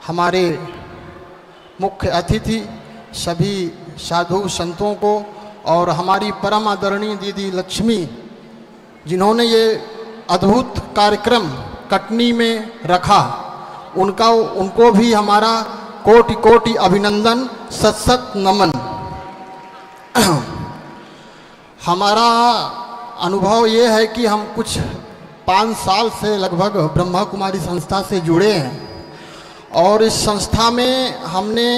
हमारे मुख्य अतिथि सभी साधु संतों को और हमारी परम आदरणीय दीदी लक्ष्मी, जिन्होंने ये अद्भुत कार्यक्रम कटनी में रखा, उनको भी हमारा कोटि कोटि अभिनंदन, सत सत नमन। हमारा अनुभव ये है कि हम कुछ 5 साल से लगभग ब्रह्मा कुमारी संस्था से जुड़े हैं और इस संस्था में हमने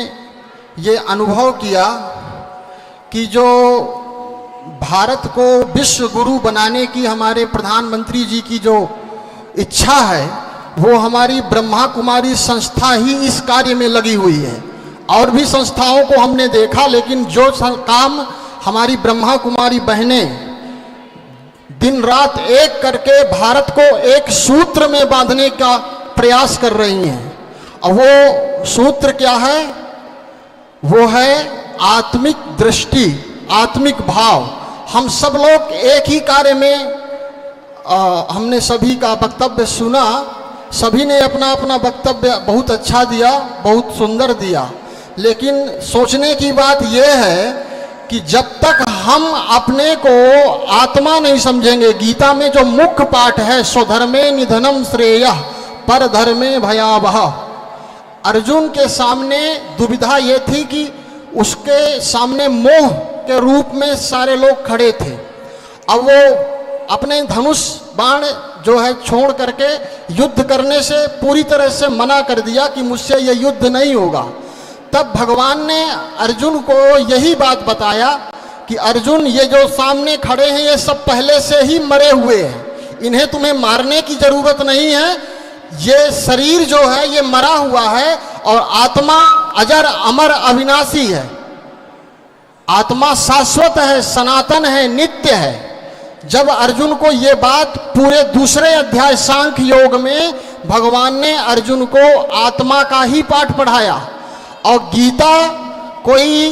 ये अनुभव किया कि जो भारत को विश्व गुरु बनाने की हमारे प्रधानमंत्री जी की जो इच्छा है, वो हमारी ब्रह्मा कुमारी संस्था ही इस कार्य में लगी हुई है। और भी संस्थाओं को हमने देखा, लेकिन जो काम हमारी ब्रह्मा कुमारी बहनें दिन रात एक करके भारत को एक सूत्र में बांधने का प्रयास कर रही हैं, और वो सूत्र क्या है? वो है आत्मिक दृष्टि, आत्मिक भाव। हम सब लोग एक ही कार्य में हमने सभी का वक्तव्य सुना, सभी ने अपना अपना वक्तव्य बहुत अच्छा दिया, बहुत सुंदर दिया, लेकिन सोचने की बात यह है कि जब तक हम अपने को आत्मा नहीं समझेंगे, गीता में जो मुख्य पाठ है, स्वधर्मे निधनम श्रेयः परधर्मे भयावह, अर्जुन के सामने दुविधा ये थी कि उसके सामने मोह के रूप में सारे लोग खड़े थे। अब वो अपने धनुष बाण जो है छोड़ करके युद्ध करने से पूरी तरह से मना कर दिया कि मुझसे ये युद्ध नहीं होगा। तब भगवान ने अर्जुन को यही बात बताया कि अर्जुन, ये जो सामने खड़े हैं ये सब पहले से ही मरे हुए हैं, इन्हें तुम्हें मारने की जरूरत नहीं है। ये शरीर जो है ये मरा हुआ है और आत्मा अजर अमर अविनाशी है, आत्मा शाश्वत है, सनातन है, नित्य है। जब अर्जुन को ये बात पूरे दूसरे अध्याय सांख्य योग में भगवान ने अर्जुन को आत्मा का ही पाठ पढ़ाया, और गीता कोई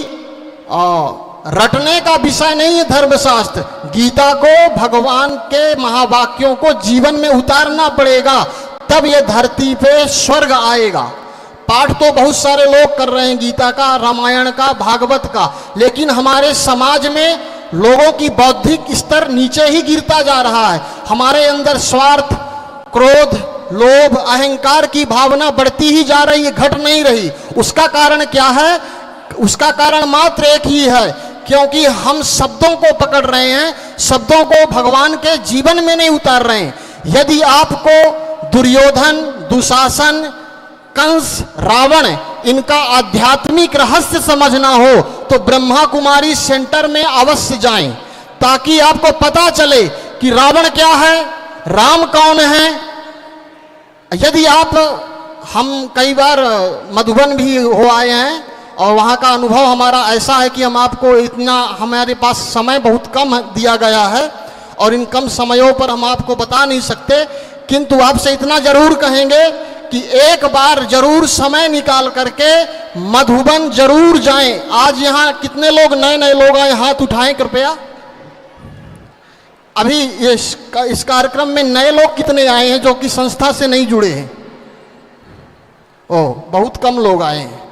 रटने का विषय नहीं है, धर्मशास्त्र। गीता को भगवान के महावाक्यों को जीवन में उतारना पड़ेगा, तब ये धरती पे स्वर्ग आएगा। पाठ तो बहुत सारे लोग कर रहे हैं गीता का, रामायण का, भागवत का, लेकिन हमारे समाज में लोगों की बौद्धिक स्तर नीचे ही गिरता जा रहा है। हमारे अंदर स्वार्थ, क्रोध, लोभ, अहंकार की भावना बढ़ती ही जा रही है, घट नहीं रही। उसका कारण क्या है? उसका कारण मात्र एक ही है, क्योंकि हम शब्दों को पकड़ रहे हैं, शब्दों को भगवान के जीवन में नहीं उतार रहे हैं। यदि आपको दुर्योधन, दुशासन, कंस, रावण, इनका आध्यात्मिक रहस्य समझना हो तो ब्रह्मा कुमारी सेंटर में अवश्य जाएं, ताकि आपको पता चले कि रावण क्या है, राम कौन है। यदि आप, हम कई बार मधुबन भी हो आए हैं और वहाँ का अनुभव हमारा ऐसा है कि हम आपको इतना, हमारे पास समय बहुत कम दिया गया है और इन कम समयों पर हम आपको बता नहीं सकते, किंतु आपसे इतना जरूर कहेंगे कि एक बार जरूर समय निकाल करके मधुबन जरूर जाएं। आज यहाँ कितने लोग नए नए लोग आए, हाथ उठाएं कृपया। अभी इस कार्यक्रम में नए लोग कितने आए हैं जो कि संस्था से नहीं जुड़े हैं? ओह, बहुत कम लोग आए हैं।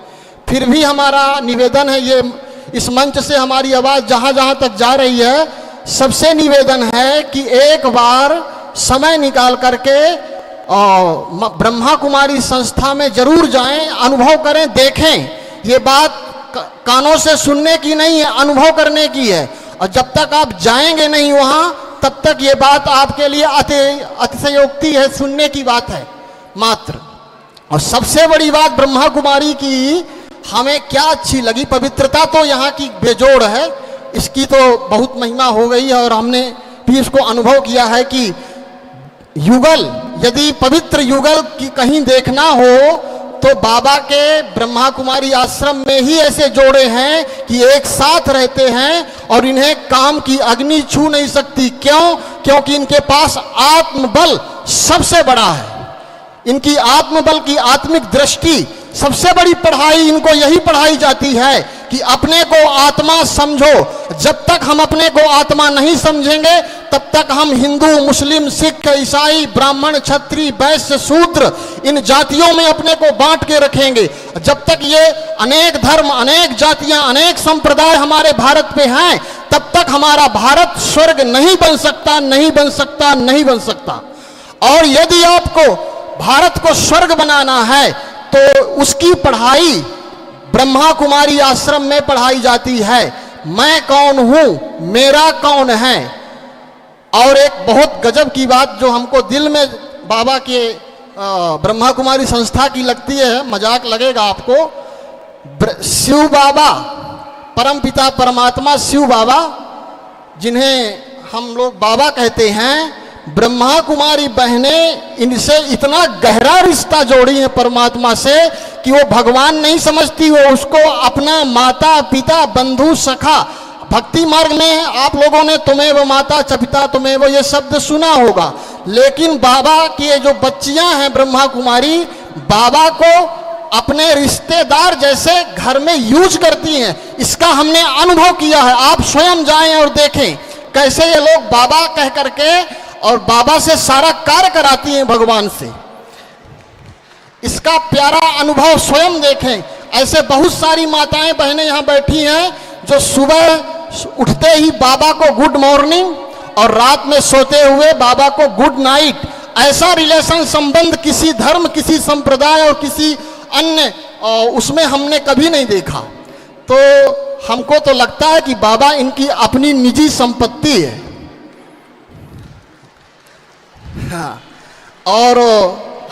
फिर भी हमारा निवेदन है, ये इस मंच से हमारी आवाज़ जहाँ जहाँ तक जा रही है, सबसे निवेदन है कि एक बार समय निकाल करके ब्रह्मा कुमारी संस्था में जरूर जाएं, अनुभव करें, देखें। ये बात कानों से सुनने की नहीं है, अनुभव करने की है। और जब तक आप जाएंगे नहीं वहाँ, तब तक ये बात आपके लिए अतिशयोक्ति है, सुनने की बात है मात्र। और सबसे बड़ी बात ब्रह्मा कुमारी की हमें क्या अच्छी लगी, पवित्रता तो यहाँ की बेजोड़ है, इसकी तो बहुत महिमा हो गई है। और हमने भी इसको अनुभव किया है कि युगल, यदि पवित्र युगल की कहीं देखना हो तो बाबा के ब्रह्मा कुमारी आश्रम में ही ऐसे जोड़े हैं कि एक साथ रहते हैं और इन्हें काम की अग्नि छू नहीं सकती। क्यों? क्योंकि इनके पास आत्मबल सबसे बड़ा है। इनकी आत्मबल की आत्मिक दृष्टि सबसे बड़ी पढ़ाई इनको यही पढ़ाई जाती है कि अपने को आत्मा समझो। जब तक हम अपने को आत्मा नहीं समझेंगे तब तक हम हिंदू, मुस्लिम, सिख, ईसाई, ब्राह्मण, क्षत्रिय, वैश्य, शूद्र इन जातियों में अपने को बांट के रखेंगे। जब तक ये अनेक धर्म, अनेक जातियां, अनेक संप्रदाय हमारे भारत पे हैं तब तक हमारा भारत स्वर्ग नहीं बन सकता, नहीं बन सकता, नहीं बन सकता। और यदि आपको भारत को स्वर्ग बनाना है तो उसकी पढ़ाई ब्रह्मा कुमारी आश्रम में पढ़ाई जाती है। मैं कौन हूं, मेरा कौन है। और एक बहुत गजब की बात जो हमको दिल में बाबा के ब्रह्मा कुमारी संस्था की लगती है, मजाक लगेगा आपको, शिव बाबा, परम पिता परमात्मा शिव बाबा, जिन्हें हम लोग बाबा कहते हैं, ब्रह्मा कुमारी बहनें इनसे इतना गहरा रिश्ता जोड़ी है परमात्मा से कि वो भगवान नहीं समझती, वो उसको अपना माता पिता बंधु सखा। भक्ति मार्ग में आप लोगों ने तुमेव माता च पिता तुमेव ये शब्द सुना होगा, लेकिन बाबा की जो बच्चियां हैं ब्रह्मा कुमारी, बाबा को अपने रिश्तेदार जैसे घर में यूज करती हैं। इसका हमने अनुभव किया है। आप स्वयं जाएं और देखें कैसे ये लोग बाबा कह करके और बाबा से सारा कार्य कराती हैं भगवान से। इसका प्यारा अनुभव स्वयं देखें। ऐसे बहुत सारी माताएं बहनें यहाँ बैठी हैं जो सुबह उठते ही बाबा को गुड मॉर्निंग और रात में सोते हुए बाबा को गुड नाइट, ऐसा रिलेशन संबंध किसी धर्म, किसी संप्रदाय और किसी अन्य उसमें हमने कभी नहीं देखा। तो हमको तो लगता है कि बाबा इनकी अपनी निजी संपत्ति है। हाँ, और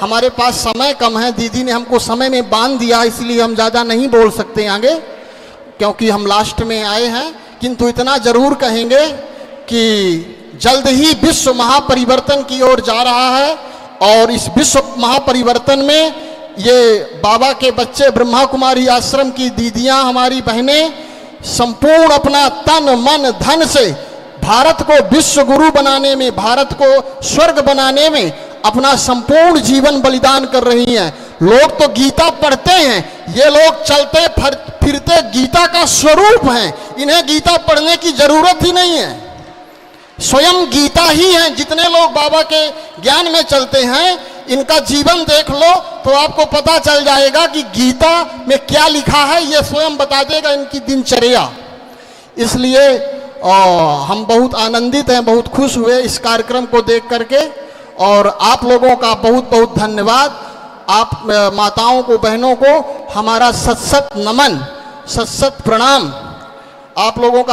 हमारे पास समय कम है, दीदी ने हमको समय में बांध दिया, इसलिए हम ज़्यादा नहीं बोल सकते आगे, क्योंकि हम लास्ट में आए हैं। किंतु इतना जरूर कहेंगे कि जल्द ही विश्व महापरिवर्तन की ओर जा रहा है और इस विश्व महापरिवर्तन में ये बाबा के बच्चे, ब्रह्मा कुमारी आश्रम की दीदियां, हमारी बहनें संपूर्ण अपना तन मन धन से भारत को विश्व गुरु बनाने में, भारत को स्वर्ग बनाने में अपना संपूर्ण जीवन बलिदान कर रही हैं। लोग तो गीता पढ़ते हैं, ये लोग चलते फिरते गीता का स्वरूप हैं। इन्हें गीता पढ़ने की जरूरत ही नहीं है, स्वयं गीता ही है। जितने लोग बाबा के ज्ञान में चलते हैं, इनका जीवन देख लो तो आपको पता चल जाएगा कि गीता में क्या लिखा है, ये स्वयं बता देगा इनकी दिनचर्या। इसलिए हम बहुत आनंदित हैं, बहुत खुश हुए इस कार्यक्रम को देख करके। और आप लोगों का बहुत बहुत धन्यवाद। आप माताओं को, बहनों को हमारा सत सत नमन, सत सत प्रणाम। आप लोगों का